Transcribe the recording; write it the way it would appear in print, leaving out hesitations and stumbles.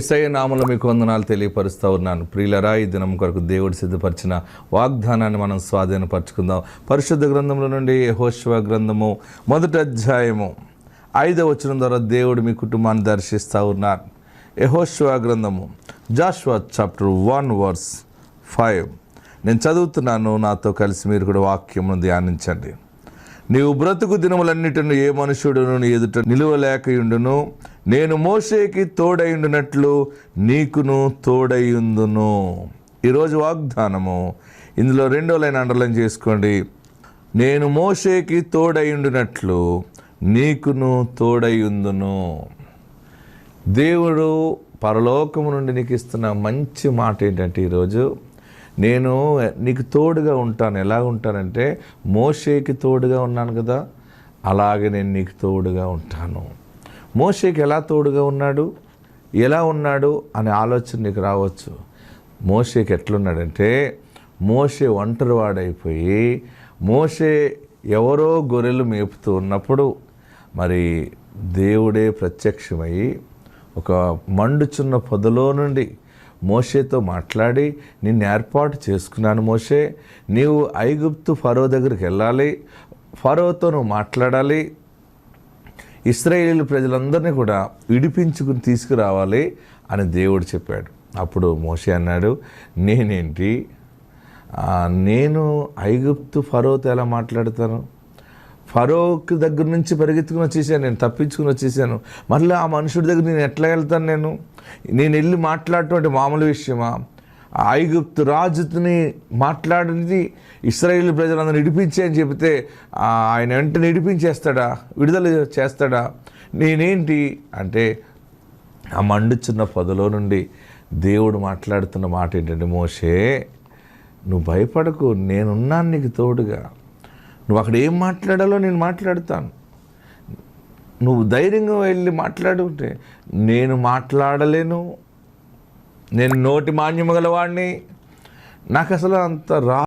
యేసయ్య నామములో మీకు వందనాలు తెలియపరుస్తూ ఉన్నాను. ప్రియులరా, ఈ దినం కొరకు దేవుడు సిద్ధపరిచిన వాగ్దానాన్ని మనం స్వాధీనపరచుకుందాం. పరిశుద్ధ గ్రంథంలో నుండి యెహోషువ గ్రంథము 1వ అధ్యాయము 5వ వచనం ద్వారా దేవుడు మీ కుటుంబాన్ని దర్శిస్తూ ఉన్నారు. యెహోషువ గ్రంథము జాషువా చాప్టర్ 1 verse 5 నేను చదువుతున్నాను. నాతో కలిసి మీరు కూడా వాక్యమును ధ్యానించండి. నీవు బ్రతుకు దినములన్నిటిను ఏ మనుషుడును నీ ఎదుట నిలువలేకయుండును, నేను మోషేకి తోడైండునట్లు నీకును తోడైయుందును. ఈరోజు వాగ్దానము ఇందులో 2వ లైన్ అండర్లైన్ చేసుకోండి. నేను మోషేకి తోడైండునట్లు నీకును తోడైయుందును. దేవుడు పరలోకము నుండి నీకు ఇస్తున్న మంచి మాట ఏంటంటే, ఈరోజు నేను నీకు తోడుగా ఉంటాను. ఎలా ఉంటానంటే, మోషేకి తోడుగా ఉన్నాను కదా, అలాగే నేను నీకు తోడుగా ఉంటాను. మోషేకి ఎలా తోడుగా ఉన్నాడు, ఎలా ఉన్నాడు అనే ఆలోచన నీకు రావచ్చు. మోషేకి ఎట్లున్నాడంటే, మోషే ఒంటరివాడైపోయి, మోషే ఎవరో గొర్రెలు మేపుతూ ఉన్నప్పుడు మరి దేవుడే ప్రత్యక్షమయ్యి ఒక మండుచున్న పొదలో నుండి మోషేతో మాట్లాడి, నిన్ను ఏర్పాటు చేసుకున్నాను మోషే, నీవు ఐగుప్తు ఫరో దగ్గరికి వెళ్ళాలి, ఫరోతో నువ్వు మాట్లాడాలి, ఇశ్రాయేలు ప్రజలందరినీ కూడా విడిపించుకుని తీసుకురావాలి అని దేవుడు చెప్పాడు. అప్పుడు మోషే అన్నాడు, నేనేంటి, నేను ఐగుప్తు ఫరోతో ఎలా మాట్లాడతాను? ఫరోకి దగ్గర నుంచి పరిగెత్తుకుని వచ్చేసాను, నేను తప్పించుకుని వచ్చేసాను. మళ్ళీ ఆ మనుషుడి దగ్గర నేను ఎట్లా వెళ్తాను? నేను వెళ్ళి మాట్లాడటం మామూలు విషయమా? ఐగుప్తు రాజుని మాట్లాడినది ఇశ్రాయేలు ప్రజలందరూ విడిపించే అని చెబితే ఆయన వెంటనే విడిపించేస్తాడా, విడుదల చేస్తాడా? నేనేంటి అంటే, ఆ మండుచున్న పొదలో నుండి దేవుడు మాట్లాడుతున్న మాట ఏంటంటే, మోషే నువ్వు భయపడకు, నేనున్నాను నీకు తోడుగా. నువ్వు అక్కడ ఏం మాట్లాడాలో నేను మాట్లాడతాను. నువ్వు ధైర్యంగా వెళ్ళి మాట్లాడుంటే, నేను మాట్లాడలేను, నేను నోటి మాన్యము గలవాడిని, నాకు అసలు అంత